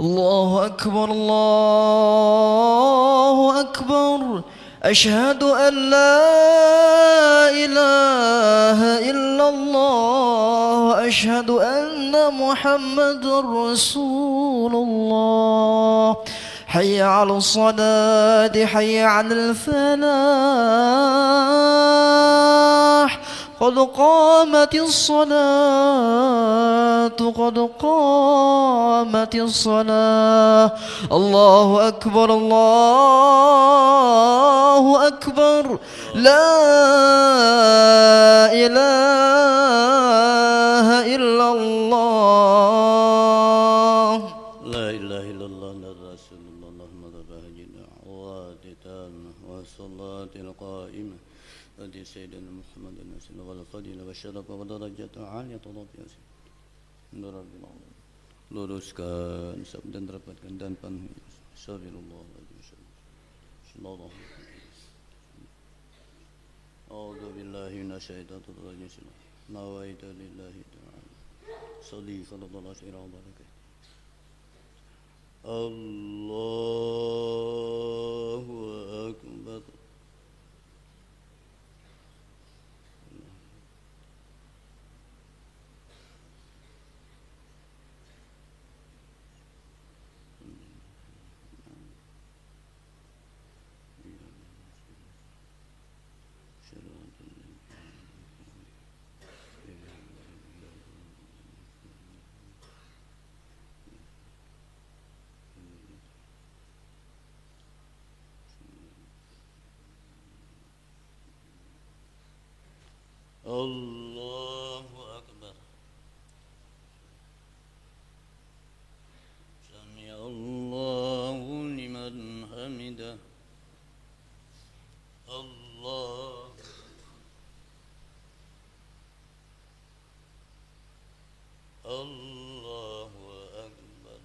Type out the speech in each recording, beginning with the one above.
الله أكبر الله أكبر أشهد أن لا إله إلا الله أشهد أن محمد رسول الله حي على الصلاة حي على الفلاح قد قامت الصلاة قد قامت الصلاة الله أكبر الله أكبر لا إله إلا الله لا إله إلا الله رسول الله اللهم رب دعوات تامة والصلاة القائمة ودي سيدنا محمد النبي والفضيلة والشرف ودرجة عالية ربي luruskan sabda dan rapatkan dan penuhi sabirullah sallallahu a'udzu billahi minasyaitonir rajim nawaitu lillahi ta'ala salli sallallahu alaihi wa sallam Allahu akbar Allahu akbar Sami Allahu liman hamidah Allah Allahu akbar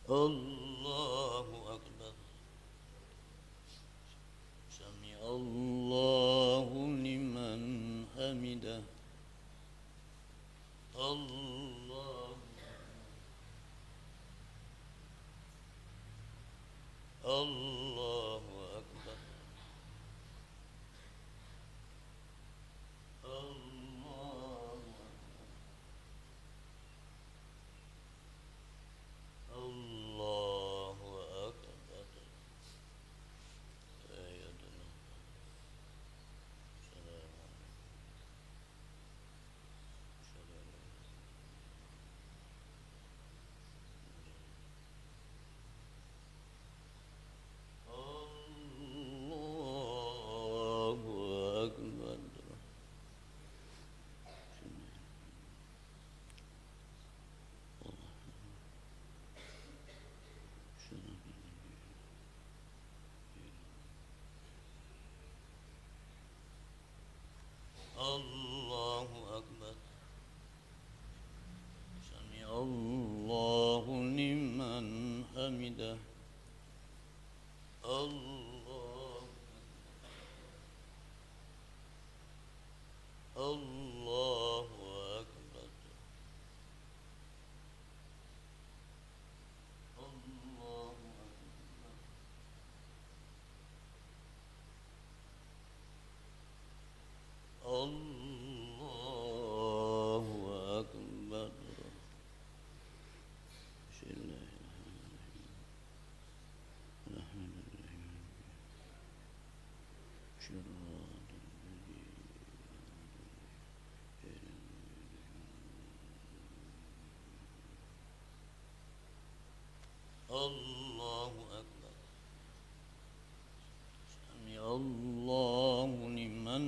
Allahu akbar Sami Allahu liman hamidah Allah Allahu akbar Allahu akbar Sami Allahu liman hamidah Allah Allahu akbar Allahu akbar Allahu akbar Sami Allahu liman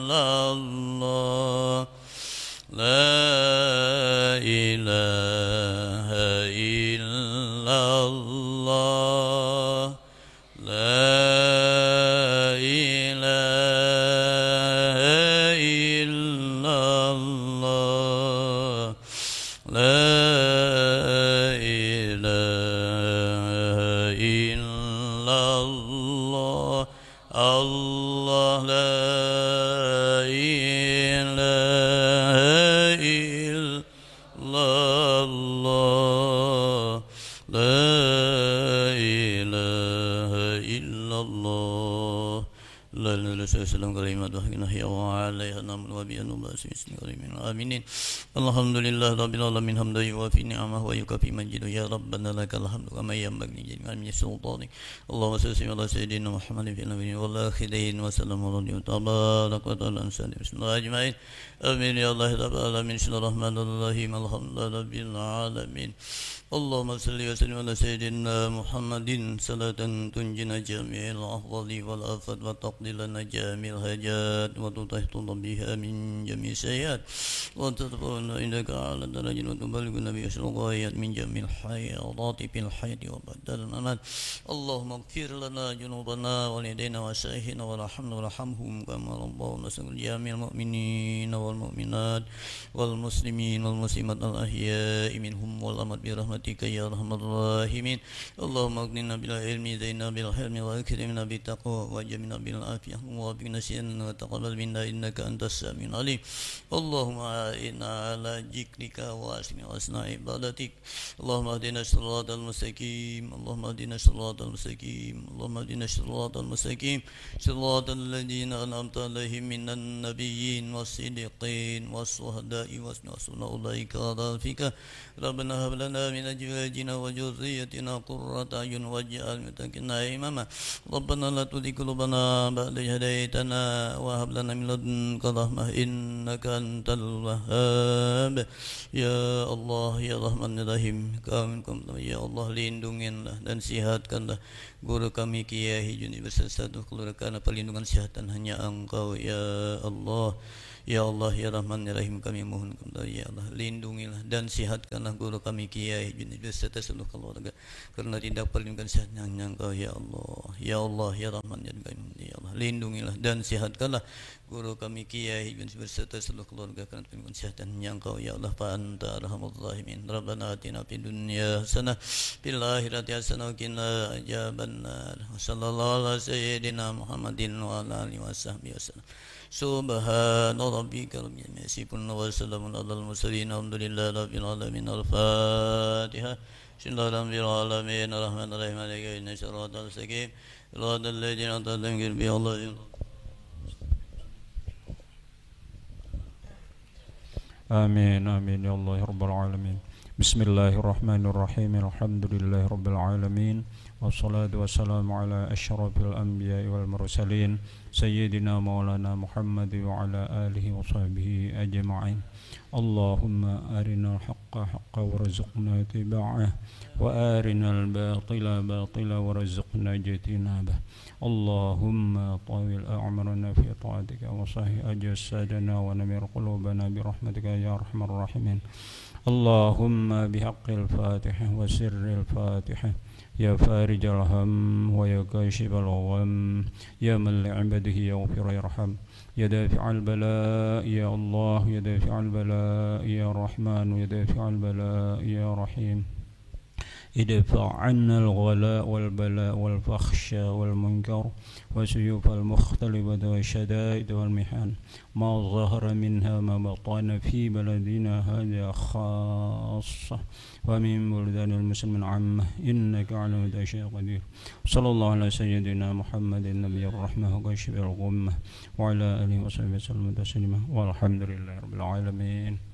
الله لا إله إلا الله لا إله إلا الله لا إله إلا الله كلمات حقنا هي وعليها نعمل وبها نبأس بسم الله آمين الحمد لله رب العالمين حمدا يوافي نعمه ويكافي مجيده يا ربنا لك الحمد كما ينبغي لجلال سلطانك اللهم صل على سيدنا محمد في الأولين والآخرين وسلم عليه تبارك وتعالى أنسان بسم الله أجمعين آمين يا الله رب العالمين بسم الله الرحمن الرحيم الحمد لله رب العالمين اللهم صل وسلم على سيدنا محمد صلاة تنجينا جميع الأفضل والآفات وتقضي لنا جميع الحاجات وتطهر بها من جميع السيئات وترفعنا إنك على درجة وتبلغنا بأشرف الغايات من جميع الحياة في الحياة وبعد الممات اللهم اغفر لنا ذنوبنا والدينا وشيخنا وارحمنا وارحمهم كما ربونا صغيرا جميع المؤمنين والمؤمنات والمسلمين والمسلمات الأحياء منهم والأموات برحمتك يا أرحم الراحمين اللهم اغننا بالعلم زينا بالحلم واكرمنا بالتقوى وجمعنا بالعافية ووفقنا سيئنا وتقبل منا إنك أنت السميع العليم اللهم أعنا على ذكرك وحسن عبادتك اللهم اهدنا الصراط المستقيم اللهم اهدنا الصراط المستقيم اللهم اهدنا الصراط المستقيم صراط الذين أنعمت عليهم من النبيين والصديقين والشهداء وحسن أولئك رفيقا ربنا هب لنا من أزواجنا وذريتنا قرة أعين واجعلنا للمتقين إماما ربنا لا تزغ قلوبنا بعد إذ هديتنا وهب لنا من لدنك رحمة إنك أنت الوهاب ya Allah ya Rahman ya Rahim kami ya Allah lindungilah dan sihatkanlah guru kami Kiai Juni beserta keluarga karena perlindungan kesehatan hanya Engkau ya Allah. Ya Allah ya Rahman ya Rahim kami mohon kepada ya Allah lindungilah dan sihatkanlah guru kami Kiai Junid beserta seluruh keluarga karena tidak perlindungan sehat hanya Engkau ya Allah. Ya Allah ya Rahman ya Rahim ya Allah lindungilah dan sihatkanlah guru kami Kiai Junid beserta seluruh keluarga karena perlindungan sehat hanya Engkau ya Allah fa anta arhamur rahimin. Rabbana atina fid dunya hasanah fil akhirati hasanah wa qina adzabannar. Sallallahu ala sayyidina Muhammadin wa ala alihi washabbihi wasallam. Subhana rabbika rabbil izzati amma yasifun wa salamun alal mursalin alhamdulillahi rabbil alamin. Al-Fatihah. Bismillahirrahmanirrahim. Ar-Rahmanir-Rahim. Maliki yawmiddin. Shiratal mustaqim. Shiratal ladzina an'amta alaihim ghairil maghdubi Amin amin ya Allah ya rabbal alamin. Bismillahirrahmanirrahim. Alhamdulillahi rabbil alamin. Wassalatu wassalamu ala asyrafil anbiya'i wal mursalin sayyidina maulana Muhammad wa ala alihi wa sahbihi ajma'in. Allahumma arinal haqqa haqqa warzuqna ittiba'ah wa arinal batila batila warzuqna ijtinabah. Allahumma tawil a'marana fi ta'atika wa sahih ajsadana wa namir qulubana bi rahmatika ya arhamar rahimin. Allahumma bihaqqil Fatihah wa sirril Fatihah ya farijal ham wa ya kashifal gham ya man li'ibadihi yaghfir yarham ya dafi'al bala ya Allah ya dafi'al bala ya Rahman ya dafi'al bala ya Rahim. ادفع عنا الغلاء والبلاء والفحشاء والمنكر وسيوف المختلفة والشدائد والمحن ما ظهر منها ما بطن في بلدنا هذا خاصة ومن بلدان المسلمين عامة إنك على كل شيء قدير. صلى الله على سيدنا محمد النبي الرحمة وكاشف الغمة وعلى آله وصحبه وسلم تسليما والحمد لله رب العالمين.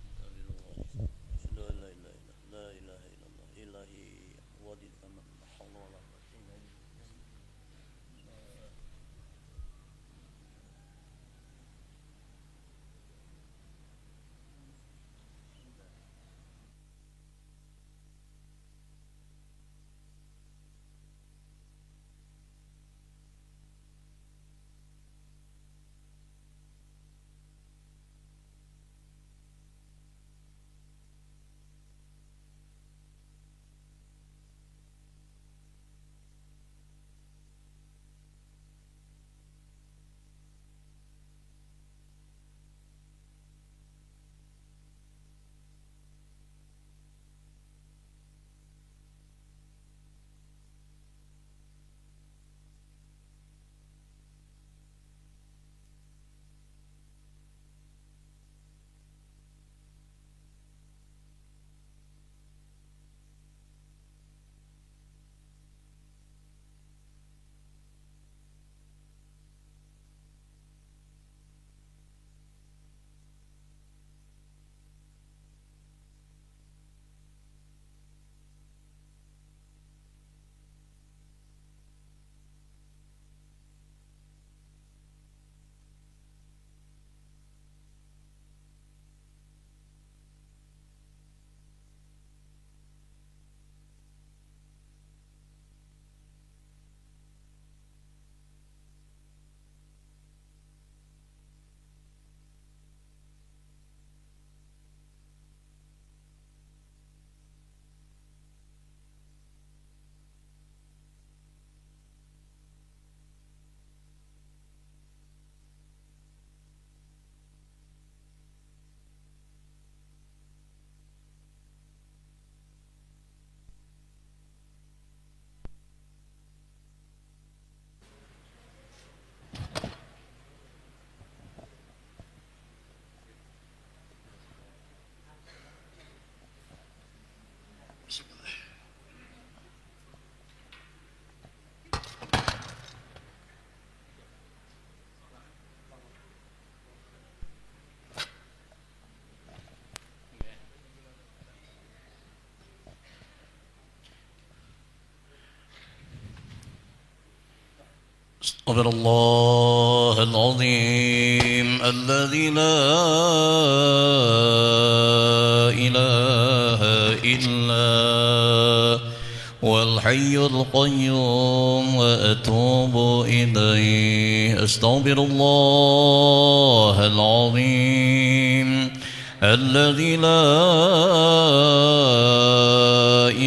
استغفر الله العظيم الذي لا إله إلا والحي القيوم وأتوب إليه استغفر الله العظيم الذي لا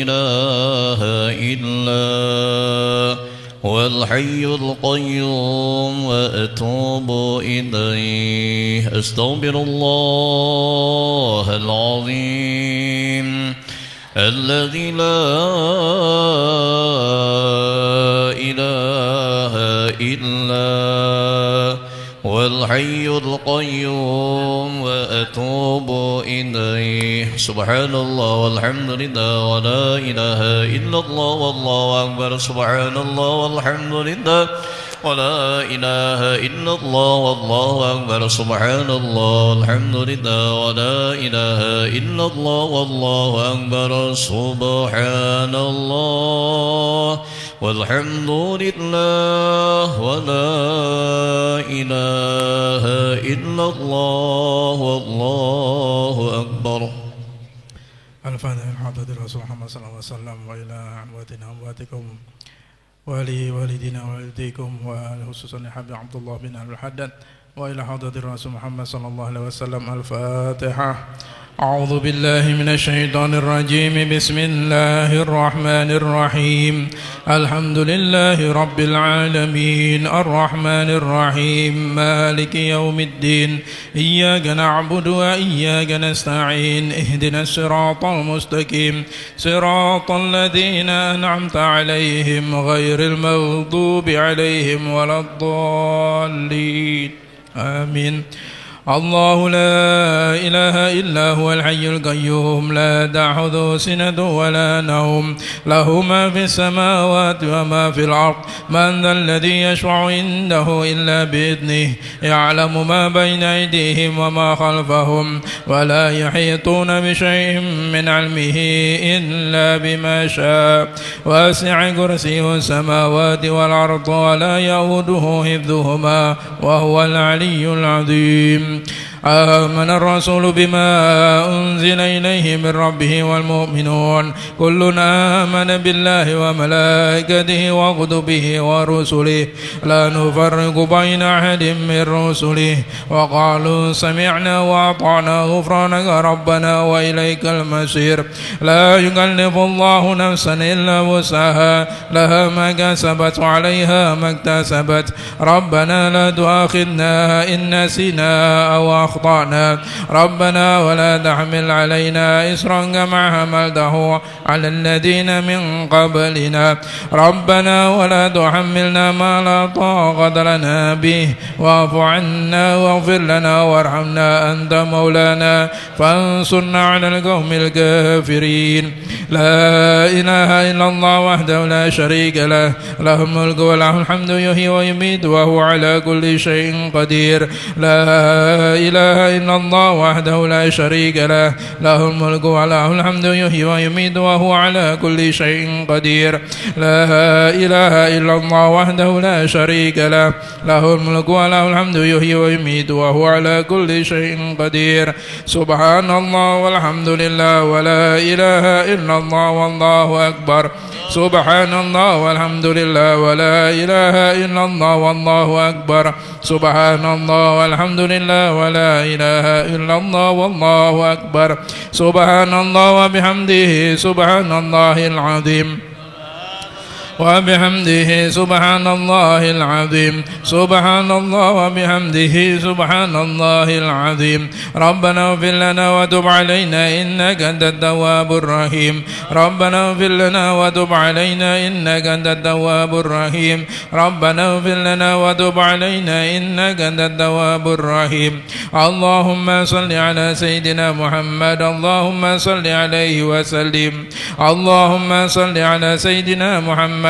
إله إلا والحي القيوم وأتوب إليه استغفر الله العظيم الذي لا إله إلا والحي القيوم وأتوب إليه سبحان الله والحمد لله ولا إله إلا الله والله أكبر سبحان الله والحمد لله ولا إله إلا الله والله أكبر سبحان الله والحمد لله ولا إله إلا الله والله أكبر سبحان الله والحمد لله ولا إله إلا الله والله أكبر. الفاتحة لحضرة الرسول محمد صلى الله عليه وسلم وإلى أمواتنا أمواتكم ولوالدينا ووالديكم وخصوصا لحبيب عبد الله بن أبي الحداد وإلى حضرة الرسول محمد صلى الله عليه وسلم. الفاتحة. أعوذ بالله من الشيطان الرجيم. بسم الله الرحمن الرحيم. الحمد لله رب العالمين الرحمن الرحيم مالك يوم الدين إياك نعبد وإياك نستعين اهدنا الصراط المستقيم صراط الذين أنعمت عليهم غير المغضوب عليهم ولا الضالين آمين. الله لا إله إلا هو الحي القيوم لا تأخذه سنة ولا نوم له ما في السماوات وما في الأرض من ذا الذي يشفع عنده إلا بإذنه يعلم ما بين أيديهم وما خلفهم ولا يحيطون بشيء من علمه إلا بما شاء واسع كرسيه السماوات والأرض ولا يؤوده حفظهما وهو العلي العظيم. آمن الرسول بما أنزل إليه من ربه والمؤمنون كل آمن بالله وملائكته وكتبه ورسله لا نفرق بين أحد من رسله وقالوا سمعنا وأطعنا غفرانك ربنا وإليك المصير. لا يكلف الله نفسا إلا وسعها لها ما كسبت وعليها ما اكتسبت ربنا لا تؤاخذنا إن نسينا أو أخطأنا ربنا ولا تحمل علينا إصرا كما حملته على الذين من قبلنا ربنا ولا تحملنا ما لا طاقة لنا به واعف عنا واغفر لنا وارحمنا أنت مولانا فانصرنا على القوم الكافرين. لا إله إلا الله وحده لا شريك له له الملك وله الحمد يحيي ويميت وهو على كل شيء قدير. لا إله إلا الله وحده لا شريك له له الملك وله الحمد يحيي ويميت وهو على كل شيء قدير. لا إله إلا الله وحده لا شريك له له الملك وله الحمد يحيي ويميت وهو على كل شيء قدير. سبحان الله والحمد لله ولا إله إلا الله والله أكبر. سبحان الله والحمد لله ولا إله إلا الله والله أكبر. سبحان الله والحمد لله ولا إله إلا الله والله أكبر. سبحان الله وبحمده سبحان الله العظيم وبحمده سبحان الله العظيم. سبحان الله وبحمده سبحان الله العظيم. ربنا اغفر لنا وتب علينا إنك أنت التواب الرحيم. ربنا اغفر لنا وتب علينا إنك أنت التواب الرحيم. ربنا اغفر لنا وتب علينا إنك أنت التواب الرحيم. اللهم صل على سيدنا محمد اللهم صل عليه وسلم. اللهم صل على سيدنا محمد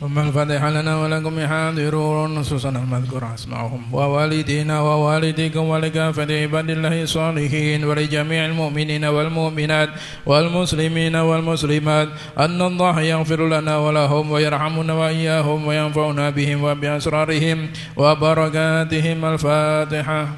ثم الفاتحة لنا ولكم حاضرون خصوصا المذكور أسماءهم ووالدينا ووالديكم ولكافة عباد الله الصالحين ولجميع المؤمنين والمؤمنات والمسلمين والمسلمات أن الله يغفر لنا ولهم ويرحمنا وإياهم وينفعنا بهم وبأسرارهم وبركاتهم. الفاتحة.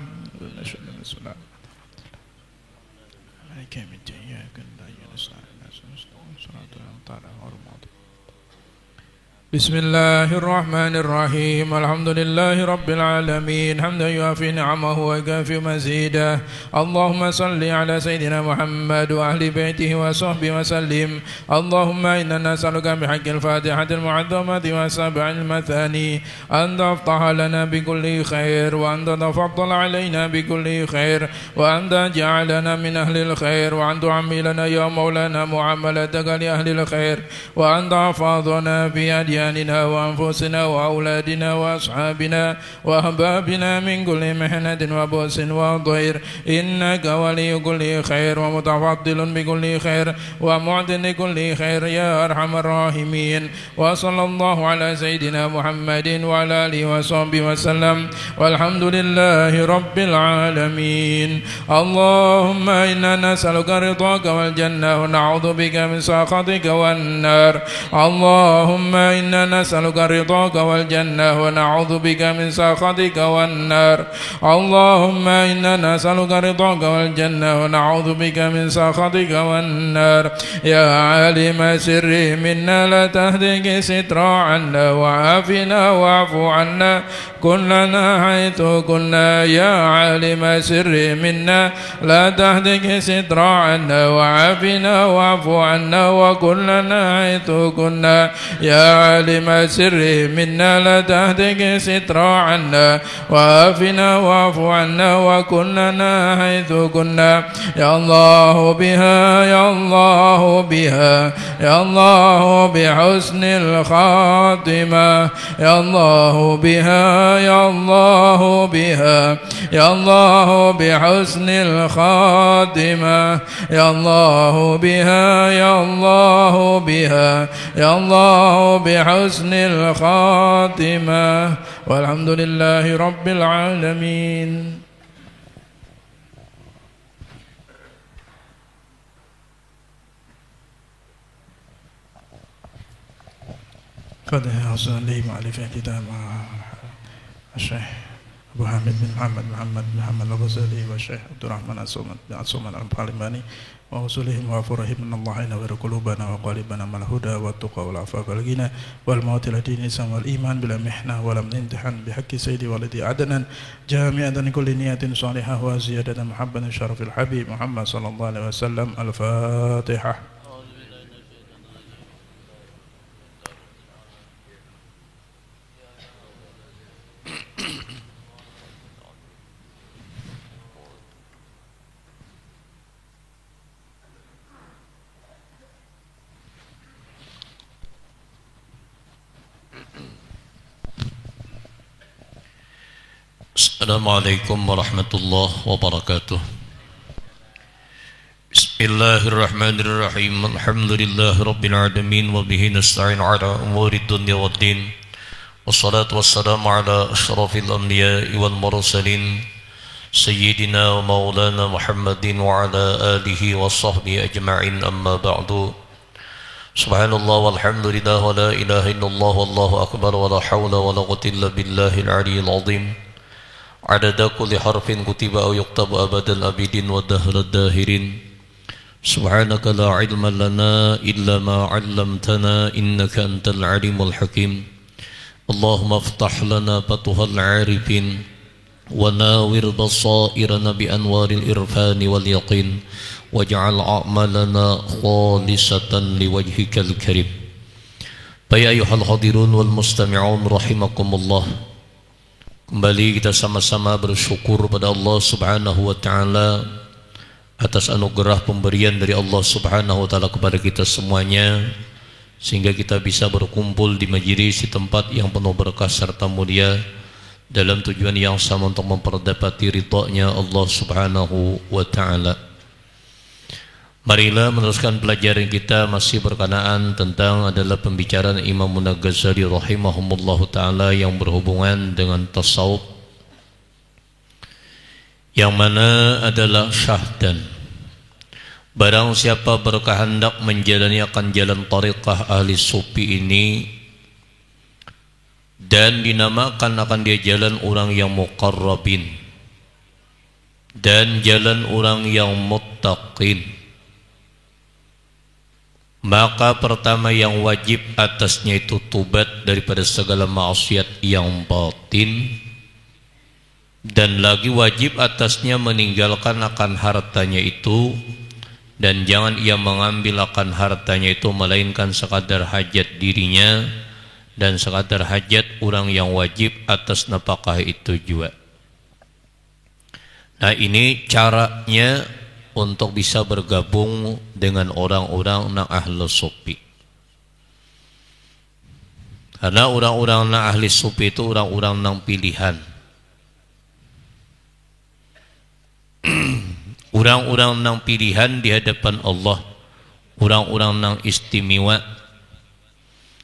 بسم الله الرحمن الرحيم. الحمد لله رب العالمين حمدا يوافي نعمه ويكافئ مزيده. اللهم صل على سيدنا محمد وأهل بيته وصحبه وسلم. اللهم إنا نسألك بحق الفاتحة المعظمة وسبع المثاني أن تفتح لنا بكل خير وأن تتفضل علينا بكل خير وأن تجعلنا من أهل الخير وأن تعاملنا يا مولانا معاملتك لأهل الخير وأن تحفظنا في أدياننا وأنفسنا وأولادنا وأصحابنا وأحبابنا من كل محنة وبؤس وضير إنك ولي كل خير ومتفضل بكل خير ومعطي كل خير يا أرحم الراحمين. وصلى الله على سيدنا محمد وعلى آله وصحبه وسلم والحمد لله رب العالمين. اللهم إنا نسألك رضاك والجنة ونعوذ بك من سخطك والنار. اللهم إنا نسألك رضاك والجنة ونعوذ بك من سخطك والنار. اللهم إنا نسألك رضاك والجنة ونعوذ بك من سخطك والنار. يا عالم سري منا لا تهدك سترا عنا وعافنا واعف عنا كلنا حيث كنا. يا عالم سري منا لا تهدك سترا عنا وعافنا واعف عنا وكلنا حيث كنا. يا عالم سري منا لا تهتك سترا عنا وعافنا واعف عنا وكلنا حيث كنا. يا الله بها يا الله بها يا الله بحسن الخاتمة. يا الله بها يا الله بها يا الله بحسن الخاتمة. يا الله بها يا الله بها يا الله بحسن الخاتمة والحمد لله رب العالمين. فتح حسن لي مؤلف كتاب الشيخ أبو حامد بن محمد الغزالي والشيخ عبد الرحمن بن عصومان البالماني ووصولهم وفرهم من الله ينور قلوبنا وقالبنا مع الهدى والتقى والعفاف والغنى والموت الدين الإسلام والإيمان بلا محنة ولم نمتحن بحق سيدي والدي عدنا جامعة كل نية صالحة وزيادة محبة شرف الحبيب محمد صلى الله عليه وسلم. الفاتحة. Assalamualaikum warahmatullahi wabarakatuh. Bismillahirrahmanirrahim. Alhamdulillahi rabbil alamin wa bihi nasta'in ala umurid dunya waddin. Wassalatu wassalamu ala asyrafil anbiya'i wal mursalin sayyidina wa maulana Muhammadin wa ala alihi wa sahbihi ajma'in. Amma ba'du. Subhanallah walhamdulillah wa la ilaha illallah wallahu akbar wa la hawla wa la quwwata illa billahil aliyyil azim. Adada kulli harfin kutiba aw yuktabu abadal abidin wa dahrad dahirin. Subhanaka la ilma lana illa ma 'allamtana innaka antal alimul hakim. Allahumma aftah lana fatuhal 'arifin wa nawwir basairana bi anwaril irfani wal yaqin waj'al a'malana khalisatan liwajhikal karim. Ya ayyuhal hadirun wal mustami'un rahimakumullah. Kembali kita sama-sama bersyukur pada Allah Subhanahu wa taala atas anugerah pemberian dari Allah Subhanahu wa taala kepada kita semuanya, sehingga kita bisa berkumpul di majelis di tempat yang penuh berkah serta mulia dalam tujuan yang sama untuk memperdapati ridha-Nya Allah Subhanahu wa taala. Marilah meneruskan pelajaran kita masih berkenaan tentang adalah pembicaraan Imam Al-Ghazali rahimahumullahu ta'ala yang berhubungan dengan tasawuf, yang mana adalah syahdan. Barang siapa berkehendak menjalani akan jalan tariqah ahli sufi ini dan dinamakan akan dia jalan orang yang muqarrabin dan jalan orang yang muttaqin, maka pertama yang wajib atasnya itu tobat daripada segala maksiat yang batin, dan lagi wajib atasnya meninggalkan akan hartanya itu, dan jangan ia mengambil akan hartanya itu melainkan sekadar hajat dirinya dan sekadar hajat orang yang wajib atas nafkah itu juga. Nah, ini caranya untuk bisa bergabung dengan orang-orang nang ahli sufi. Karena orang-orang nang ahli sufi itu orang-orang nang pilihan. Orang-orang nang pilihan di hadapan Allah, orang-orang nang istimewa.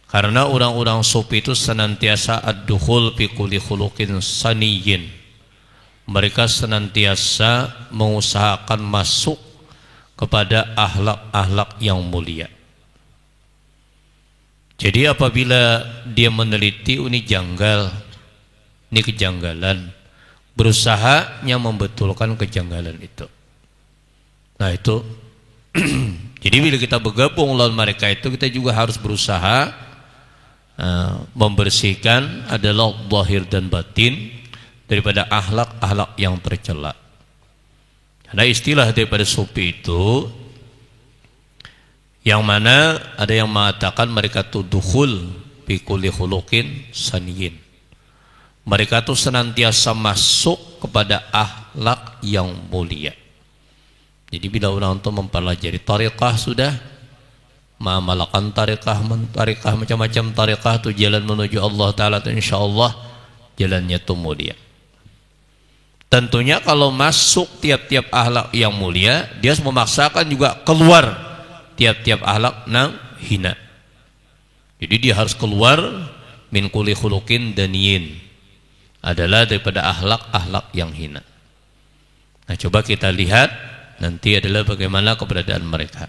Karena orang-orang sufi itu senantiasa ad-dukhul fi kulli khuluqin saniyyin. Mereka senantiasa mengusahakan masuk kepada akhlak-akhlak yang mulia. Jadi apabila dia meneliti ini janggal, ini kejanggalan, berusahanya membetulkan kejanggalan itu. Nah itu jadi bila kita bergabung lawan mereka itu, kita juga harus berusaha membersihkan adalah zahir dan batin daripada akhlak-akhlak yang tercela. Karena istilah daripada sufi itu, yang mana ada yang mengatakan mereka itu dukhul fi kulli khuluqin saniyyin. Mereka itu senantiasa masuk kepada akhlak yang mulia. Jadi bila orang itu mempelajari tariqah sudah, mengamalkan tariqah macam-macam tariqah itu jalan menuju Allah Ta'ala itu insyaallah jalannya itu mulia. Tentunya kalau masuk tiap-tiap akhlak yang mulia, dia harus memaksakan juga keluar tiap-tiap akhlak nang hina. Jadi dia harus keluar min kulli khuluqin daniyin, adalah daripada akhlak-akhlak yang hina. Nah, coba kita lihat nanti adalah bagaimana keberadaan mereka.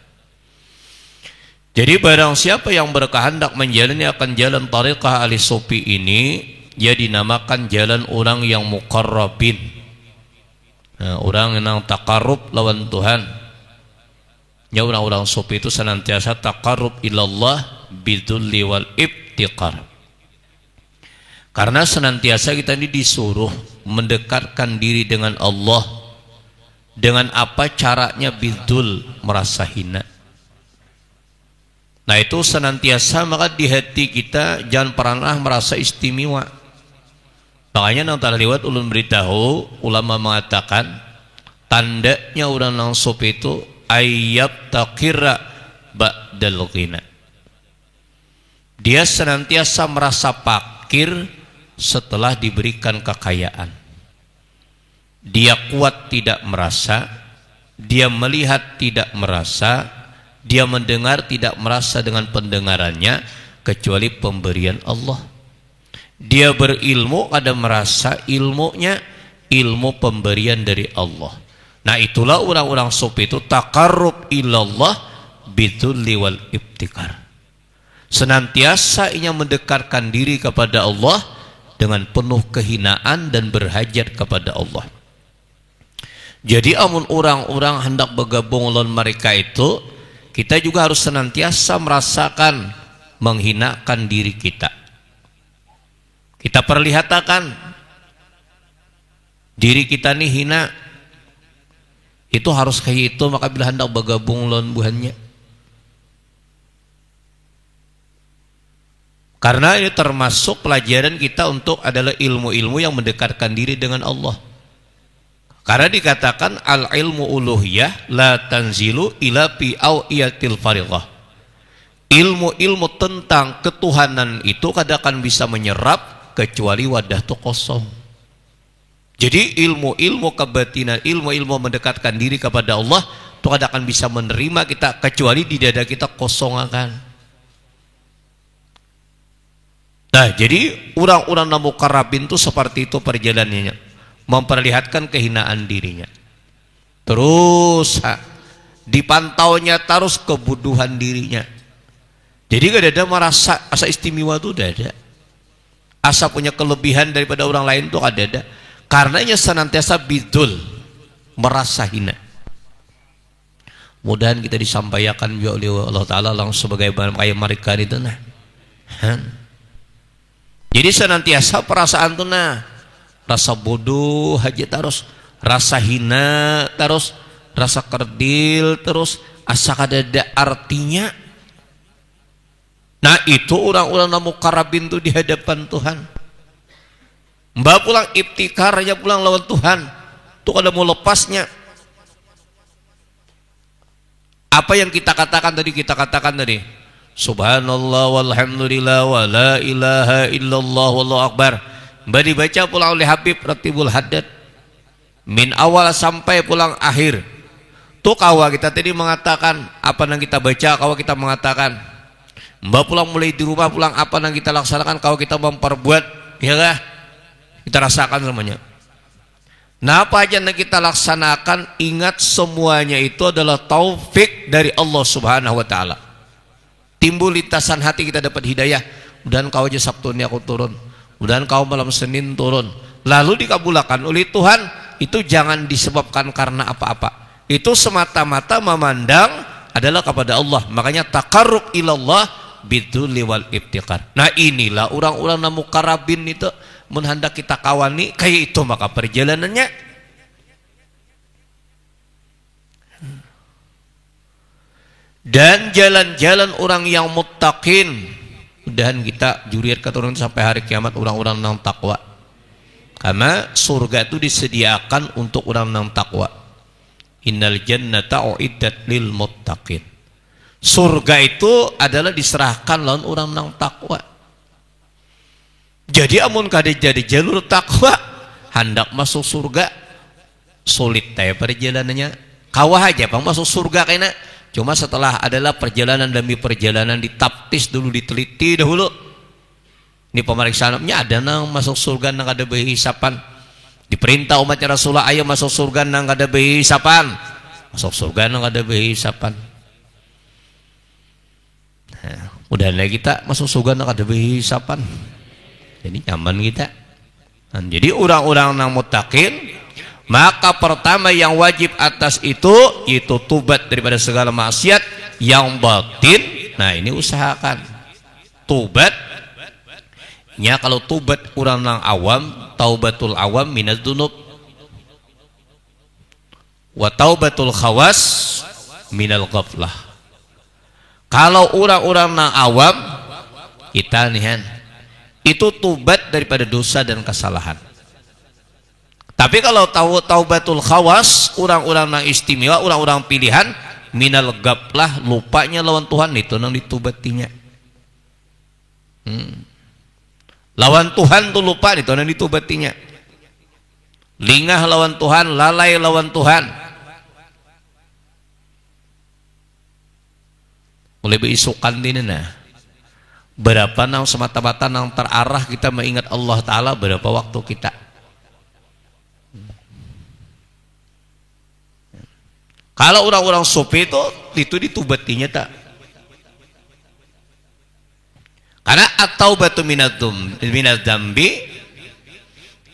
Jadi barang siapa yang berkehendak menjalani akan jalan tariqah ahli sufi ini, dia dinamakan jalan orang yang muqarrabin. Nah, orang yang taqarrub lawan Tuhan. Ya, orang-orang sufi itu senantiasa taqarrub ilallah bidulli wal ibtiqar. Karena senantiasa kita ini disuruh mendekatkan diri dengan Allah. Dengan apa caranya? Bidul, merasa hina. Nah itu senantiasa maka di hati kita jangan pernah merasa istimewa. Makanya nang telah lewat ulun beritahu, ulama mengatakan tandanya orang nang sufi itu ayyab taqira ba'dal ghina. Dia senantiasa merasa fakir setelah diberikan kekayaan. Dia kuat tidak merasa, dia melihat tidak merasa, dia mendengar tidak merasa dengan pendengarannya kecuali pemberian Allah. Dia berilmu ada merasa ilmunya ilmu pemberian dari Allah. Nah itulah orang-orang sufi itu taqarrub ilallah bidulli wal ibtikar. Senantiasa ingin mendekatkan diri kepada Allah dengan penuh kehinaan dan berhajat kepada Allah. Jadi amun orang-orang hendak bergabung lawan mereka itu, kita juga harus senantiasa merasakan menghinakan diri kita. Kita perlihatkan diri kita ini hina. Itu harus kayak itu, maka bila hendak bergabung lawan buhannya. Karena ini termasuk pelajaran kita untuk adalah ilmu-ilmu yang mendekatkan diri dengan Allah. Karena dikatakan al-ilmu uluhiyah la tanzilu ila fi awiyatil fariqah. Ilmu-ilmu tentang ketuhanan itu kadang bisa menyerap kecuali wadah itu kosong. Jadi ilmu-ilmu kebatinan, ilmu-ilmu mendekatkan diri kepada Allah Tuhan akan bisa menerima kita kecuali di dada kita kosong akan. Nah, jadi orang-orang muqarrabin itu seperti itu perjalanannya, memperlihatkan kehinaan dirinya. Terus dipantaunya terus kebutuhan dirinya. Jadi gak ada merasa asa istimewa itu ada. Asa punya kelebihan daripada orang lain itu ada. Karenanya senantiasa bidul, merasa hina. Mudahan kita disampaikan oleh Allah Ta'ala langsung sebagai kayak mereka itu nah. Jadi senantiasa perasaan itu nah, rasa bodoh aja terus, rasa hina terus, rasa kerdil terus, asa kadada artinya. Nah itu orang-orang muqarrabin itu di hadapan Tuhan. Mbak pulang ibtikar aja pulang lawan Tuhan, tuh kada mau lepasnya. Apa yang kita katakan tadi, Subhanallah walhamdulillah wa la ilaha illallah wallahu akbar. Mbak dibaca pulang oleh Habib Ratibul Haddad min awal sampai pulang akhir. Tuh kawa kita tadi mengatakan apa yang kita baca, kawa kita mengatakan Mbak pulang mulai di rumah pulang apa yang kita laksanakan, kawa kita memperbuat, ya kah? Kita rasakan semuanya. Nah apa aja yang kita laksanakan, ingat semuanya itu adalah taufik dari Allah Subhanahu wa Ta'ala. Timbul lintasan hati kita dapat hidayah. Mudahan kau aja Sabtu ini aku turun, mudahan kau malam Senin turun, lalu dikabulkan oleh Tuhan. Itu jangan disebabkan karena apa-apa, itu semata-mata memandang adalah kepada Allah. Makanya taqarrub ilallah bidulli wal ibtiqar. Nah inilah orang-orang muqarrabin itu menhendak kita kawani kayak itu, maka perjalanannya dan jalan-jalan orang yang muttaqin. Mudahan kita juriat keturunan sampai hari kiamat orang-orang yang takwa, karena surga itu disediakan untuk orang yang takwa. Innal jannata uiddat lil muttaqin. Surga itu adalah diserahkan lawan orang yang takwa. Jadi amun kada jadi jalur takwa hendak masuk surga sulit teh perjalanannya. Kawah aja bang masuk surga kayaknya. Cuma setelah adalah perjalanan demi perjalanan ditaptis dulu, diteliti dahulu. Ini pemeriksaannya ada nang masuk surga nang ada berhisapan. Diperintah umatnya Rasulullah ayo masuk surga nang ada berhisapan. Masuk surga nang ada berhisapan. Nah, udah lagi kita masuk surga nang ada berhisapan. Jadi nyaman kita. Nah, jadi orang-orang yang muttaqin, maka pertama yang wajib atas itu tubat daripada segala maksiat yang batin. Nah ini usahakan tubat. Ya kalau tubat orang yang awam, taubatul awam minaz dzunub, wa taubatul khawas minal ghaflah. Kalau orang-orang yang awam kita nih itu tubat daripada dosa dan kesalahan. Tapi kalau taubatul khawas, orang-orang yang istimewa, orang-orang pilihan, minal ghaflah, lupanya lawan Tuhan, itu nang ditubatinya. Lawan Tuhan tuh lupa, itu nang ditubatinya. Lingah lawan Tuhan, lalai lawan Tuhan. Mulai beisukan ini nah. Berapa nang semata-mata nang terarah kita mengingat Allah Ta'ala, berapa waktu kita. Kalau orang-orang sufi itu ditubatinya tak. Karena at-taubatu minadz dzambi,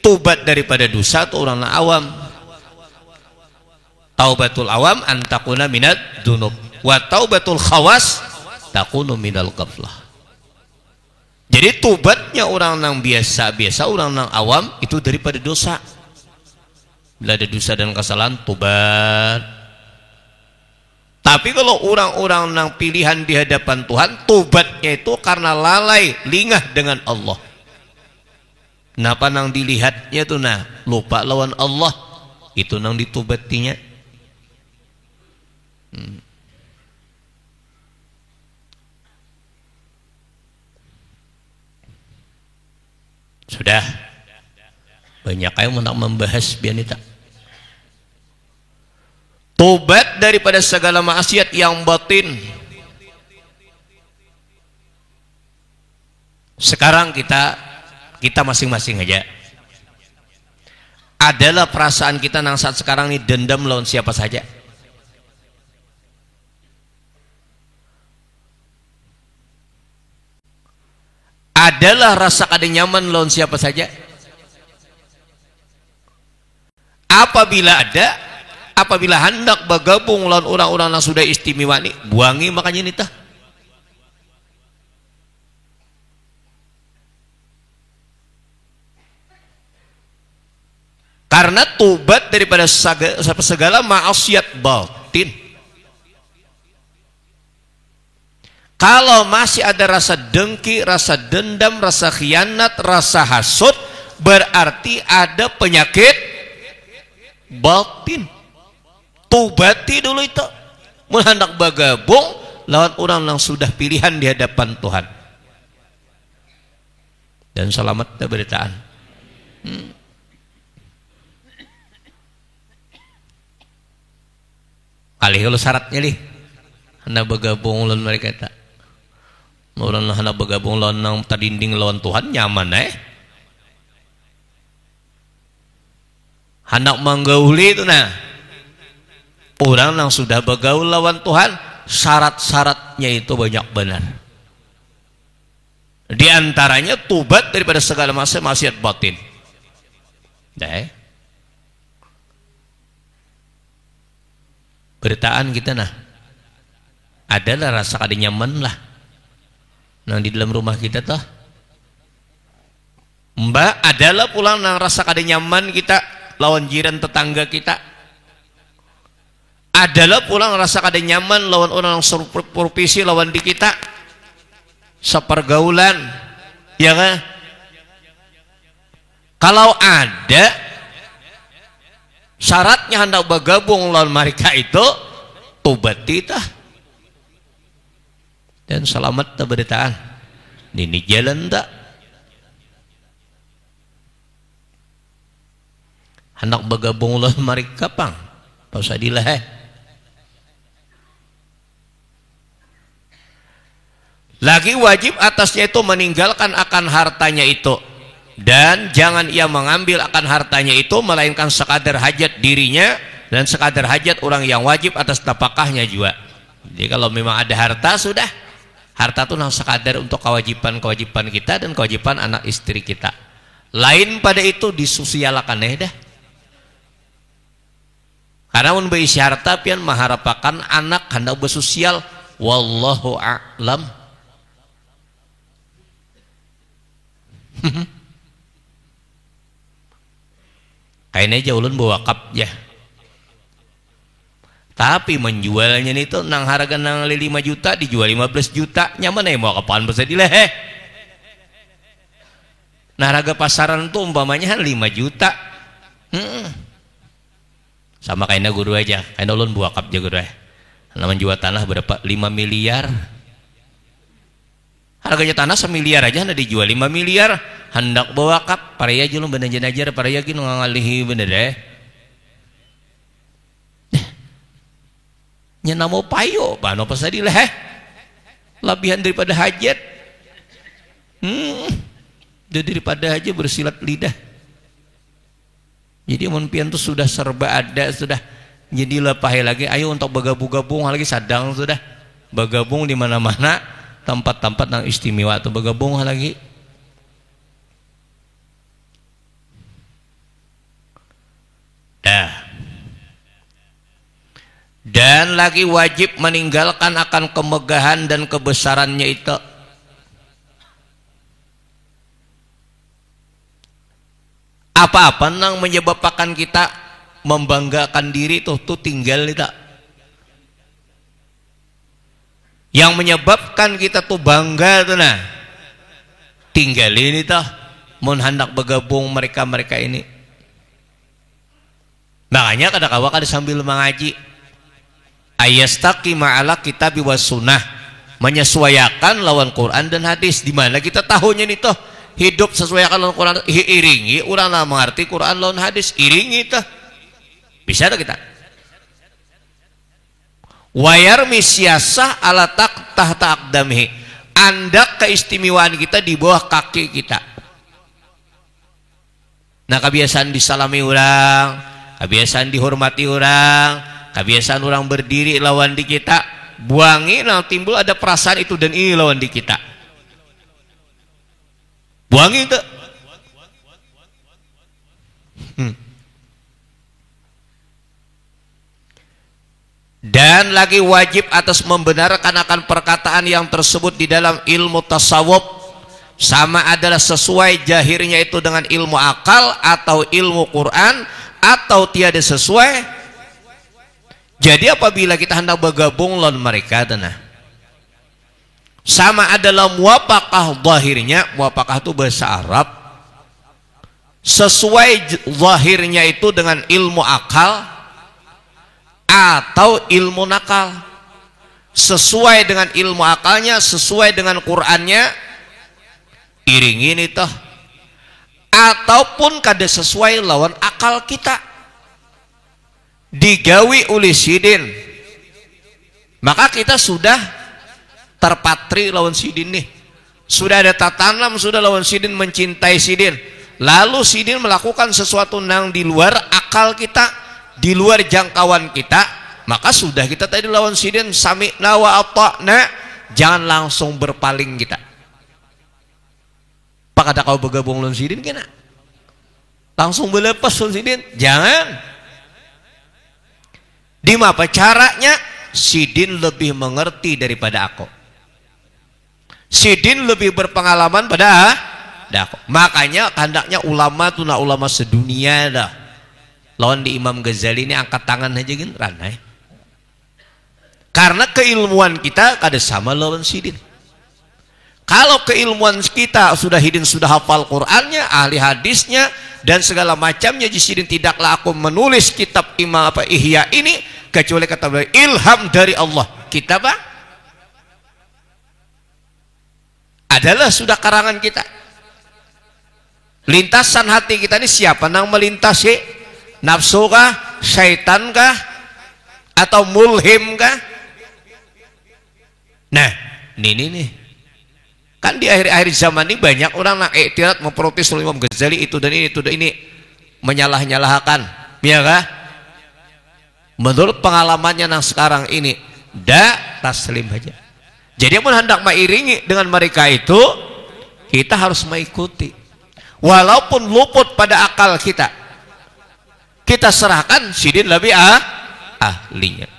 tubat daripada dosa itu orang awam. Taubatul awam antakuna minadz dzunub, wa taubatul khawas takunu minal ghaflah. Jadi tubatnya orang yang biasa-biasa, orang yang awam itu daripada dosa. Bila ada dosa dan kesalahan tubat. Tapi kalau orang-orang yang pilihan di hadapan Tuhan, tubatnya itu karena lalai, lingah dengan Allah. Napa nang dilihatnya itu nah lupa lawan Allah, itu nang ditubatinya. Sudah banyak yang mau membahas biar tak. tobat daripada segala maksiat yang batin. Sekarang kita masing-masing aja, adalah perasaan kita nang saat sekarang ini dendam lawan siapa saja. Adalah rasa kada nyaman lawan siapa saja. Apabila hendak bergabung lawan orang-orang yang sudah istimewa ini, buangi makanya nita. Karena tobat daripada segala maksiat batin. Kalau masih ada rasa dengki, rasa dendam, rasa khianat, rasa hasud, berarti ada penyakit batin. Tobati dulu itu. Hendak bergabung lawan orang yang sudah pilihan di hadapan Tuhan. Dan selamat beritaan. Kali kalau syaratnya nih, hendak bergabung lawan mereka tak. Orang hendak bergabung lawan nang tadinding lawan Tuhan nyaman hendak menggauli itu nah. Orang yang sudah bergaul lawan Tuhan, syarat-syaratnya itu banyak benar. Di antaranya tobat daripada segala maksiat batin. Beritaan kita nah, adalah rasa kada nyaman lah. Nah di dalam rumah kita tuh, Mbak, adalah pulang nang rasa kada nyaman kita lawan jiran tetangga kita. Adalah pulang rasa kada nyaman lawan orang yang supervisi lawan di kita. Sepergaulan, ya kan? Kalau ada syaratnya hendak bergabung lawan mereka itu, tobat kita dan selamat beritaan. Ini jalan tak hendak bergabung lawan mereka pang pasadilah lagi wajib atasnya itu meninggalkan akan hartanya itu, dan jangan ia mengambil akan hartanya itu melainkan sekadar hajat dirinya dan sekadar hajat orang yang wajib atas nafkahnya juga. Jadi kalau memang ada harta, sudah harta itu nang sekadar untuk kewajiban kita dan kewajiban anak istri kita. Lain pada itu disusialakan dah. Karena mun beisi harta pian maharapakan anak hendak bersosial, wallahu a'lam. Kayaknya aja ulun bawa wakaf ya. Tapi menjualnya itu nang harga nang 5 juta dijual 15 juta, nyaman mau kapan bisa dileh. Nah harga pasaran tuh umpamanya 5 juta. Sama kayaknya guru aja, kayaknya ulun bawa wakaf aja guru Nah menjual tanah berapa? 5 miliar. Harganya tanah 1 miliar aja, hendak dijual 5 miliar, hendak bawa wakaf. Paraya aja lu bener jenajar, paraya gini ngalihi bener nyana mau payo, pano pasadi lah labihan daripada hajat. Daripada aja bersilat lidah. Jadi mun pian tuh sudah serba ada, sudah jadi lepah lagi. Ayo untuk bergabung-gabung lagi sadang sudah bergabung di mana-mana tempat-tempat yang istimewa atau bergabung lagi. Dan lagi wajib meninggalkan akan kemegahan dan kebesarannya itu. Apa-apa nang menyebabkan kita membanggakan diri tuh tinggal itu. Yang menyebabkan kita tuh bangga tuh nah, tinggalin itu. Mun hendak bergabung mereka ini. Makanya kadang-kadang kada sambil mengaji, ayastaqi ma'ala kitabi was sunnah, menyesuaikan lawan Quran dan hadis. Di mana kita tahunya nih toh hidup sesuaikan lawan Quran, iringi orang lah mengerti Quran lawan hadis, iringi itu bisa tak kita. Wayarmi siasah ala tahta aqdamihi. Andak keistimewaan kita di bawah kaki kita. Nah, kebiasaan disalami orang, kebiasaan dihormati orang, kebiasaan orang berdiri lawan di kita, buangi, nah timbul ada perasaan itu dan ini lawan di kita. Buangi itu. Dan lagi wajib atas membenarkan akan perkataan yang tersebut di dalam ilmu tasawuf, sama adalah sesuai jahirnya itu dengan ilmu akal atau ilmu Quran atau tiada sesuai. Jadi apabila kita hendak bergabung lawan mereka, sama adalah muwafaqah zahirnya. Muwafaqah itu bahasa Arab, sesuai zahirnya itu dengan ilmu akal atau ilmu nakal. Sesuai dengan ilmu akalnya, sesuai dengan Qur'annya, iringin itu. Ataupun kada sesuai lawan akal kita, digawi oleh sidin, maka kita sudah terpatri lawan sidin nih. Sudah ada tatanam, sudah lawan sidin, mencintai sidin. Lalu sidin melakukan sesuatu yang di luar akal kita, di luar jangkauan kita, maka sudah kita tadi lawan sidin sami'na wa ata'na, jangan langsung berpaling kita. Pak ada kau bergabung lawan sidin kena langsung berlepas lawan sidin, jangan. Di apa caranya? Sidin lebih mengerti daripada aku, sidin lebih berpengalaman pada aku. Makanya hendaknya ulama tuh ulama sedunia dah. Lawan di Imam Ghazali ini angkat tangan aja gini ranai. Karena keilmuan kita kada sama lawan sidin. Kalau keilmuan kita sudah hidin, sudah hafal Qur'annya, ahli hadisnya dan segala macamnya, sidin tidaklah aku menulis kitab Imam Ihya ini kecuali kata beliau ilham dari Allah. Kita adalah sudah karangan kita. Lintasan hati kita ini siapa yang melintasi? Nafsu kah, syaitan kah, atau mulhim kah? Nah, ini nih. Kan di akhir-akhir zaman ini banyak orang nak iktirat memprotes Imam Ghazali itu dan ini menyalah-nyalahkan, ya kah? Menurut pengalamannya yang sekarang ini, taslim aja. Jadi pun hendak mengiringi dengan mereka itu, kita harus mengikuti. Walaupun luput pada akal kita, kita serahkan sidin lebih ahlinya.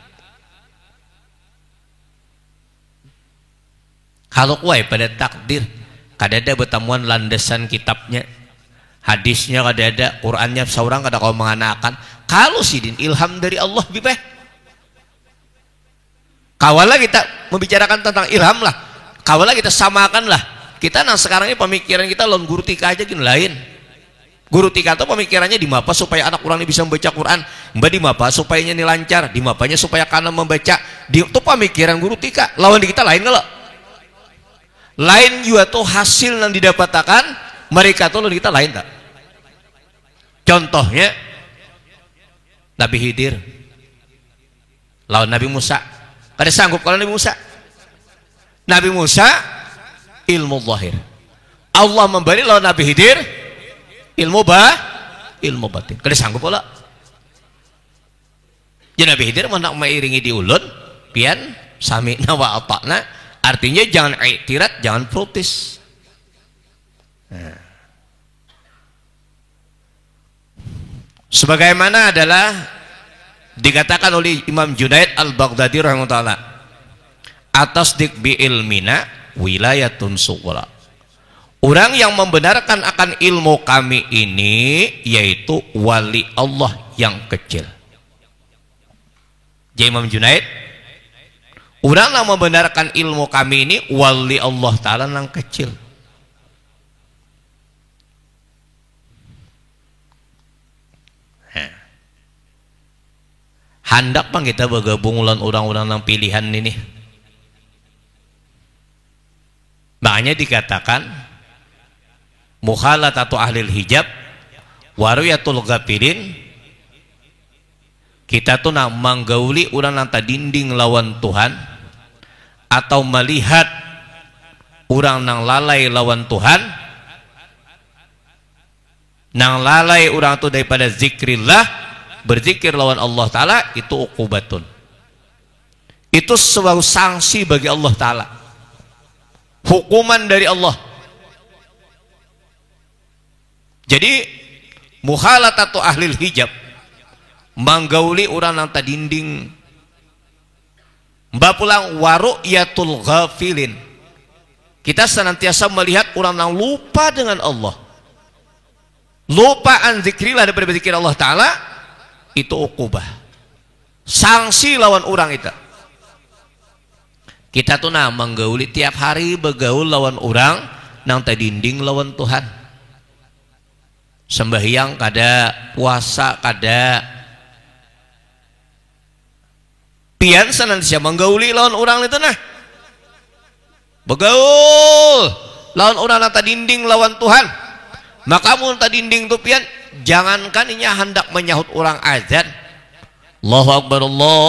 Kalau kuai pada takdir, kada ada bertemuan landasan kitabnya, hadisnya kada ada, Qurannya seorang kada kau menganakan. Kalau sidin ilham dari Allah bibeh. Kawalah kita membicarakan tentang ilham lah, kawalah kita samakan lah. Kita sekarang ini pemikiran kita lawan guru tika aja gini lain. Guru tika itu pemikirannya di mapa supaya anak orang ini bisa membaca Quran, mbak di mapa supaya ini lancar, di mapanya supaya kanan membaca. Itu pemikiran guru tika. Lawan di kita lain kalau lain juga tuh hasil yang didapatkan mereka tuh lawan kita lain tak. Contohnya Nabi Khidir lawan Nabi Musa, kada sanggup kalau Nabi Musa. Nabi Musa ilmu zahir, Allah memberi lawan Nabi Khidir ilmu batin, kada sanggup pula. Jadi Nabi Khidir hendak mengiringi di ulun, pian sami'na wa ata'na, artinya jangan iktirat, jangan protes. Nah. Sebagaimana adalah dikatakan oleh Imam Junaid Al-Baghdadi rahimahullah, atasdik bi ilmina wilayatun sughra. Orang yang membenarkan akan ilmu kami ini yaitu wali Allah yang kecil. Jadi Imam Junaid, orang yang membenarkan ilmu kami ini wali Allah Ta'ala yang kecil. Hendak bang kita bergabung dengan orang-orang yang pilihan ini. Makanya dikatakan mukhalatatu ahlil hijab waruyatul ghafirin Kita tuh nak manggauli urang nang dinding lawan Tuhan atau melihat urang nang lalai lawan Tuhan, nang lalai urang tuh daripada zikrillah, berzikir lawan Allah Ta'ala, itu uqubatun. Itu sebuah sanksi bagi Allah Ta'ala, hukuman dari Allah. Jadi mukhalatatu ahlil hijab, manggauli urang nang dinding, mbak pulang waru'yatul ghafilin, kita senantiasa melihat orang yang lupa dengan Allah, lupaan zikrillah daripada zikir Allah Ta'ala, itu uqubah, sanksi lawan orang itu. Kita tuh nah menggauli tiap hari bergaul lawan orang nang dinding lawan Tuhan, sembahyang kada, puasa kada, pian senantiasa menggauli lawan orang itu nah, bergaul lawan orang nang dinding lawan Tuhan. Maka mun dinding tu pian, jangankan inya hendak menyahut orang azan, Allahu Akbar, Allahu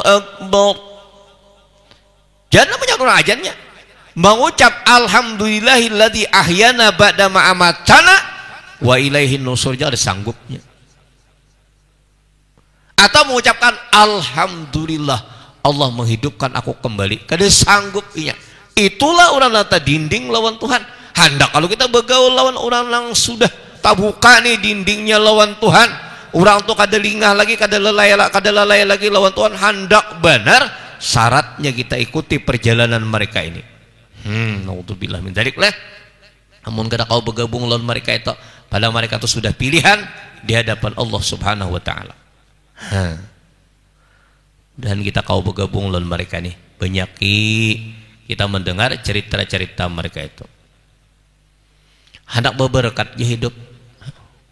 Akbar, jangan menyahut orang azannya, mengucap alhamdulillahilladzi ahyana ba'da ma amatana wa ilaihin nusur, ada sanggupnya. Atau mengucapkan alhamdulillah Allah menghidupkan aku kembali, kada sanggup inya. Itulah orang nata dinding lawan Tuhan. Hendak kalau kita bergaul lawan orang yang sudah tabuka nih dindingnya lawan Tuhan, orang tuh kada lingah lagi, kada lalai lagi lawan Tuhan, hendak benar syaratnya kita ikuti perjalanan mereka ini. Naudzubillah min dzalik lah. Namun kada kau bergabung lawan mereka itu, padahal mereka itu sudah pilihan di hadapan Allah Subhanahu wa taala. Dan kita kau bergabung lawan mereka nih, banyak kita mendengar cerita-cerita mereka itu. Hendak berberkat di hidup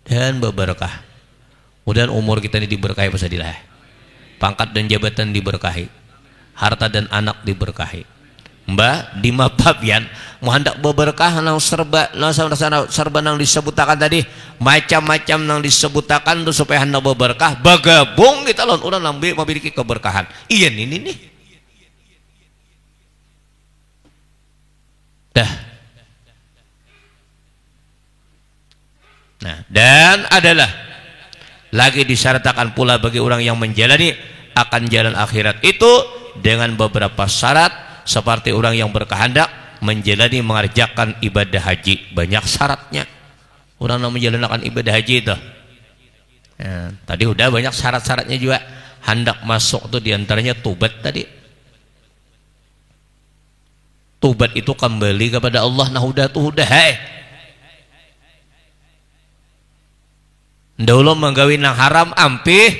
dan berberkah. Mudah umur kita ini diberkahi pasadilah. Pangkat dan jabatan diberkahi, harta dan anak diberkahi. Mbak di mapabian mau hendak berberkah nang serba nang disebutakan tadi, macam-macam nang disebutakan tuh supaya hendak berberkah, bergabung kita lawan orang nang memiliki keberkahan. Iya ini nih. Dah. Nah, dan adalah lagi disyaratkan pula bagi orang yang menjalani akan jalan akhirat itu dengan beberapa syarat, seperti orang yang berkehendak menjalani mengerjakan ibadah haji, banyak syaratnya. Orang yang menjalankan ibadah haji itu, ya, tadi udah banyak syarat-syaratnya juga. Hendak masuk tuh diantaranya tubat tadi. Tubat itu kembali kepada Allah. Nah udah tuh udah dahulu menggawi nang haram, ampih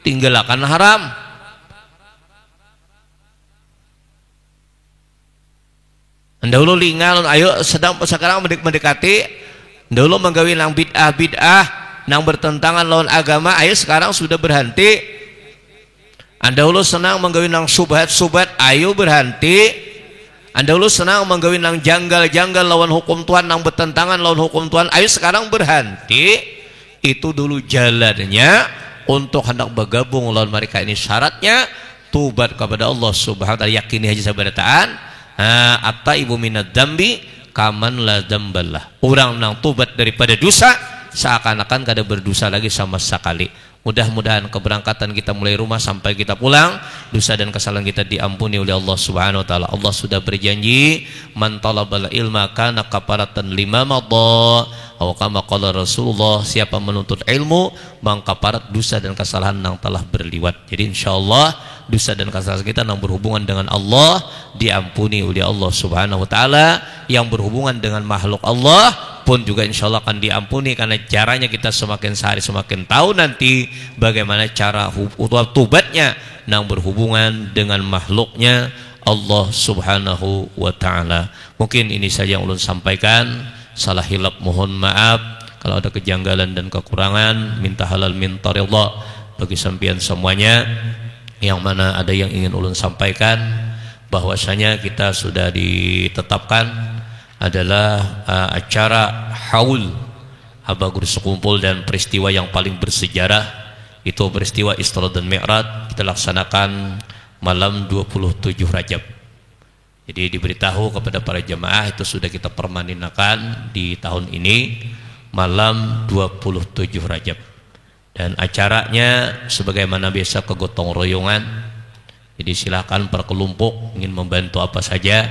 tinggalkan haram. Dahulu lingal, ayo sedang sekarang mendekati. Dahulu menggawi nang bid'ah nang bertentangan lawan agama, ayo sekarang sudah berhenti. Dahulu senang menggawi nang subhat, ayo berhenti. Dahulu senang menggawi nang janggal lawan hukum Tuhan, nang bertentangan lawan hukum Tuhan, ayo sekarang berhenti. Itu dulu jalannya untuk hendak bergabung lawan mereka ini. Syaratnya tubat kepada Allah Subhanahu wa taala, yakini haji sabarataan. Atta ibu minad dambi kaman la damballah. Orang nang tubat daripada dosa seakan-akan kada berdosa lagi sama sekali. Mudah-mudahan keberangkatan kita mulai rumah sampai kita pulang, dosa dan kesalahan kita diampuni oleh Allah Subhanahu wa taala. Allah sudah berjanji, man talabal ilma kana kafaratan lima madha. Kama qala Rasulullah, siapa menuntut ilmu mengkafarat dosa dan kesalahan yang telah berliwat. Jadi insyaallah dosa dan kesalahan kita yang berhubungan dengan Allah diampuni oleh Allah Subhanahu wa taala. Yang berhubungan dengan makhluk Allah pun juga insyaallah akan diampuni, karena caranya kita semakin sehari semakin tahu nanti bagaimana cara tubatnya yang berhubungan dengan makhluknya Allah Subhanahu wa taala. Mungkin ini saja yang ulun sampaikan. Salah hilap mohon maaf, kalau ada kejanggalan dan kekurangan minta halal minta ridha bagi sampean semuanya. Yang mana ada yang ingin ulun sampaikan, bahwasanya kita sudah ditetapkan adalah acara haul Abah Guru sekumpul, dan peristiwa yang paling bersejarah itu peristiwa Isra dan Mi'raj kita laksanakan malam 27 Rajab. Jadi diberitahu kepada para jemaah itu sudah kita permaninakan di tahun ini malam 27 Rajab. Dan acaranya sebagaimana biasa kegotong royongan. Jadi silakan perkelompok ingin membantu apa saja,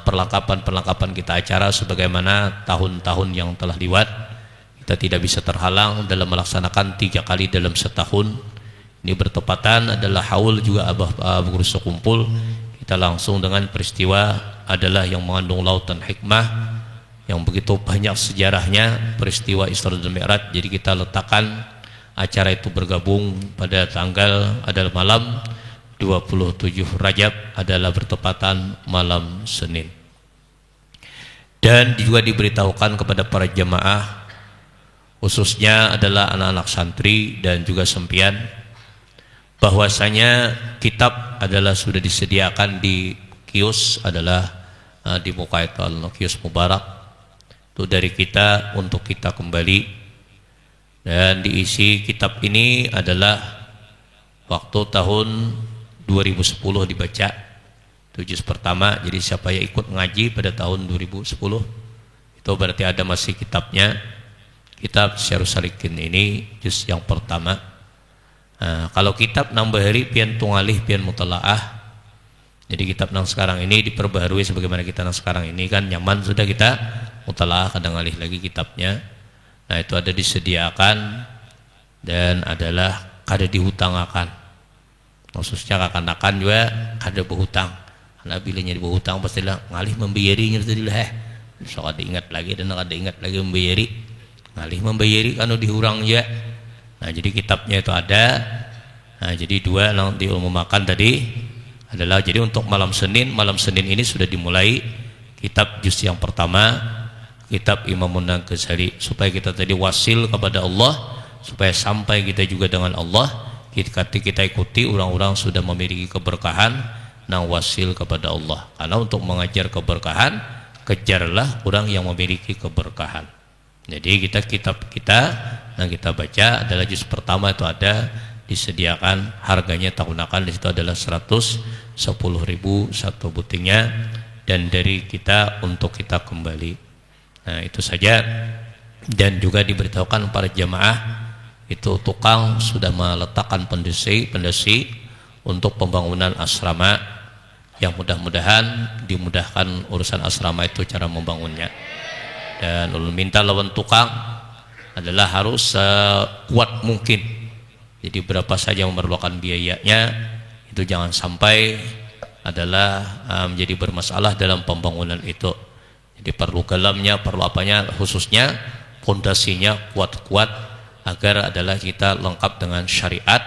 perlengkapan kita acara sebagaimana tahun-tahun yang telah lewat. Kita tidak bisa terhalang dalam melaksanakan 3 kali dalam setahun. Ini bertepatan adalah haul juga Abah Guru sekumpul. Kita langsung dengan peristiwa adalah yang mengandung lautan hikmah yang begitu banyak sejarahnya, peristiwa Isra dan Mi'raj. Jadi kita letakkan acara itu bergabung pada tanggal adalah malam 27 Rajab, adalah bertepatan malam Senin. Dan juga diberitahukan kepada para jemaah, khususnya adalah anak-anak santri dan juga sempian, bahwasanya kitab adalah sudah disediakan di kios, adalah di muka itu kios Mubarak itu dari kita untuk kita kembali. Dan diisi kitab ini adalah waktu tahun 2010 dibaca itu juz pertama. Jadi siapa yang ikut ngaji pada tahun 2010 itu berarti ada masih kitabnya, kitab Syarhus Salikin ini juz yang pertama. Kalau kitab nambah hari pian tungalih pian mutalaah. Jadi kitab nang sekarang ini diperbaharui sebagaimana kita nang sekarang ini kan nyaman sudah kita mutalaah kadang alih lagi kitabnya. Nah itu ada disediakan dan adalah kada dihutangakan. Khususnya kakan-kakan juga kada berhutang. Karena bilanya di berhutang pastilah ngalih membayarinya tadilah so kada ingat lagi dan kada ingat lagi membayari. Ngalih membayari kan dihurang ya. Nah jadi kitabnya itu ada. Nah jadi 2 yang diumumakan tadi adalah jadi untuk malam Senin ini sudah dimulai kitab juz yang pertama, kitab Imam Ghazali, supaya kita tadi wasil kepada Allah, supaya sampai kita juga dengan Allah. Ketika kita ikuti orang-orang sudah memiliki keberkahan nang wasil kepada Allah. Karena untuk mengajar keberkahan, kejarlah orang yang memiliki keberkahan. Jadi kitab kita yang kita baca adalah juz pertama itu ada disediakan, harganya tahunakan di situ adalah 110.000 satu butingnya, dan dari kita untuk kita kembali. Nah itu saja. Dan juga diberitahukan para jamaah itu tukang sudah meletakkan pondasi untuk pembangunan asrama, yang mudah-mudahan dimudahkan urusan asrama itu cara membangunnya. Dan ulun minta lawan tukang adalah harus kuat mungkin. Jadi berapa saja memerlukan biayanya itu jangan sampai adalah menjadi bermasalah dalam pembangunan itu. Jadi perlu galamnya, perlu apanya, khususnya pondasinya kuat-kuat agar adalah kita lengkap dengan syariat,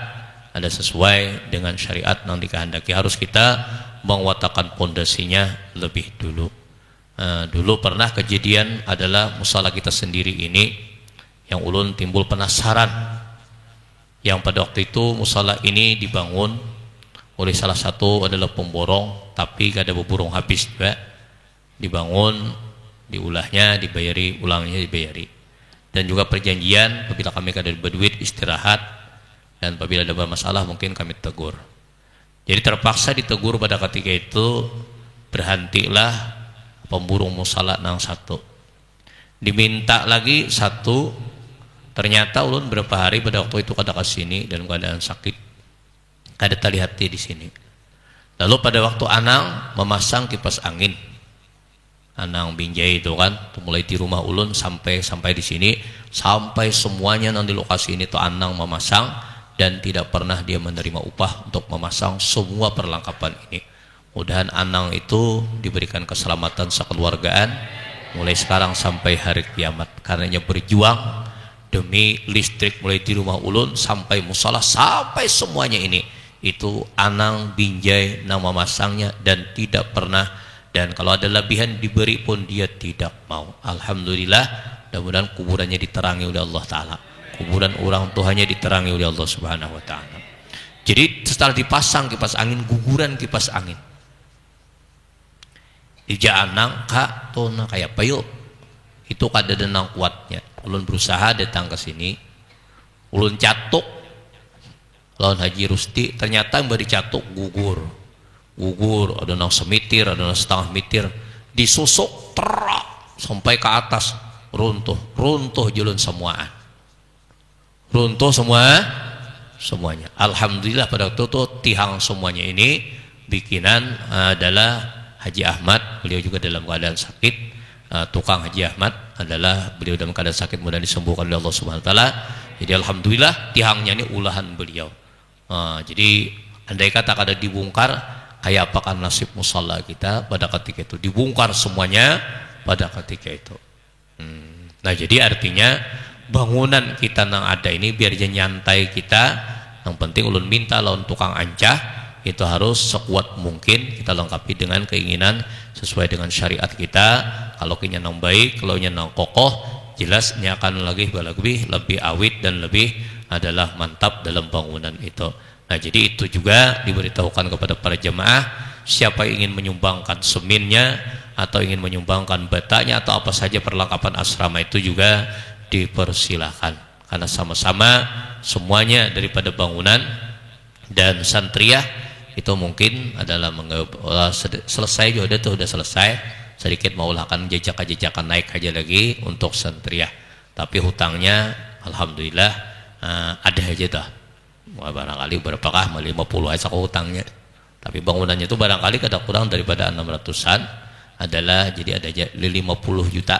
ada sesuai dengan syariat yang dikehendaki. Harus kita menguatkan pondasinya lebih dulu. Dulu pernah kejadian adalah musala kita sendiri ini yang ulun timbul penasaran, yang pada waktu itu musala ini dibangun oleh salah satu adalah pemborong, tapi kada beburung habis juga. Dibangun, diulahnya, dibayari, ulangnya dibayari. Dan juga perjanjian apabila kami kada berduit istirahat, dan apabila ada masalah mungkin kami tegur. Jadi terpaksa ditegur pada ketika itu, berhentilah pemburung musala nang satu. Diminta lagi satu, ternyata ulun berapa hari pada waktu itu kada kesini dan keadaan sakit, kada terlihat di sini. Lalu pada waktu Anang memasang kipas angin, Anang Binjai itu kan, mulai di rumah ulun sampai di sini, sampai semuanya nanti lokasi ini tuh Anang memasang, dan tidak pernah dia menerima upah untuk memasang semua perlengkapan ini. Mudahan Anang itu diberikan keselamatan sekeluargaan mulai sekarang sampai hari kiamat, karenanya berjuang demi listrik mulai di rumah ulun sampai musalah sampai semuanya ini itu Anang Binjai nama masangnya, dan tidak pernah, dan kalau ada lebihan diberi pun dia tidak mau. Alhamdulillah, mudah-mudahan kuburannya diterangi oleh Allah Ta'ala, kuburan orang tuanya diterangi oleh Allah Subhanahu Wa Ta'ala. Jadi setelah dipasang kipas angin, guguran kipas angin Ija Anang kak tona kayak payo itu kada denang kuatnya. Ulun berusaha datang ke sini, ulun catuk lawan Haji Rusti, ternyata mbak dicatuk gugur, ada nang semitir, ada nang setengah mitir, disusuk terak sampai ke atas, runtuh julun semuaan, runtuh semuanya. Alhamdulillah pada waktu itu tihang semuanya ini bikinan adalah Haji Ahmad, beliau juga dalam keadaan sakit. Tukang Haji Ahmad adalah beliau dalam keadaan sakit, mudah disembuhkan oleh Allah Subhanahu wa taala. Jadi alhamdulillah tihangnya ini ulahan beliau. Jadi andai kata kada dibongkar, kayak apakah nasib musalla kita pada ketika itu? Dibongkar semuanya pada ketika itu. Nah, jadi artinya bangunan kita nang ada ini biar nyantai kita. Yang penting ulun minta lawan tukang ancah itu harus sekuat mungkin kita lengkapi dengan keinginan sesuai dengan syariat kita. Kalau nang baik, kalau nang kokoh, jelas ini akan lebih awit dan lebih adalah mantap dalam bangunan itu. Nah, jadi itu juga diberitahukan kepada para jemaah, siapa yang ingin menyumbangkan seminnya atau ingin menyumbangkan batanya atau apa saja perlengkapan asrama itu juga dipersilahkan, karena sama-sama semuanya daripada bangunan dan santriah itu mungkin adalah selesai juga, udah selesai, sedikit maulahkan jejakan naik aja lagi untuk santriah, tapi hutangnya alhamdulillah ada aja dah. Barangkali berapakah 50 aja hutangnya, tapi bangunannya itu barangkali kada kurang daripada 600-an adalah, jadi ada 50 juta.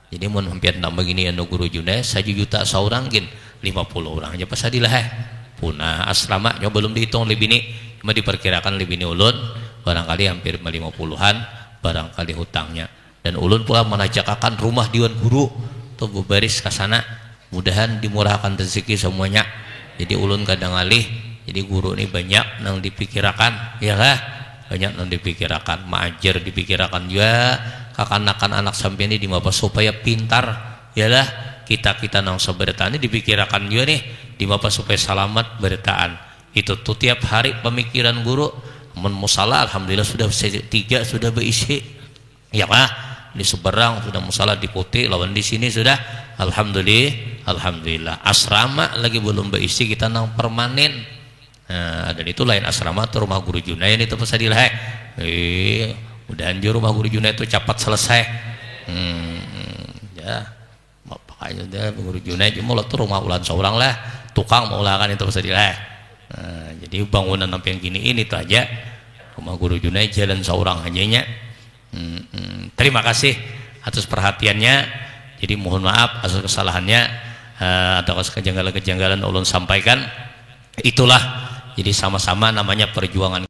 Jadi mau hampir nambah gini anu guru Junai 1 juta seorang gin 50 orang aja pasadilah punah asrama nya belum dihitung lebih ini, cuma diperkirakan lebih ini ulun barangkali hampir 50-an barangkali hutangnya. Dan ulun pula menajakakan rumah Dewan Guru tuh baris ke sana, mudahan dimurahkan rezeki semuanya. Jadi ulun kadang alih, jadi guru ini banyak nang dipikirakan, ya kah? Banyak nang dipikirakan, maajar dipikirakan juga, kakanakan anak sampean ini dimapa supaya pintar, yalah kita nang sabarataan ini dipikirakan juga nih, dimapa supaya selamat berataan. Itu tuh tiap hari pemikiran guru. Men musala alhamdulillah sudah 3 sudah berisi, ya kah? Di seberang sudah musala di Putih, lawan di sini sudah alhamdulillah. Asrama lagi belum berisi, kita nang permanen. Nah, dan itu lain asrama atau rumah guru Junai ini tuh pasadilah. Udah anjur rumah guru Junai itu cepat selesai. Ya, makanya udah guru Junai cuma lo tuh rumah ulan seorang lah, tukang maulakan itu pasadilah. Nah, jadi bangunan sampai yang gini ini tuh aja rumah guru Junai jalan seorang hanyanya. Terima kasih atas perhatiannya. Jadi mohon maaf atas kesalahannya atau kejanggalan-kejanggalan ulun sampaikan. Itulah jadi sama-sama namanya perjuangan.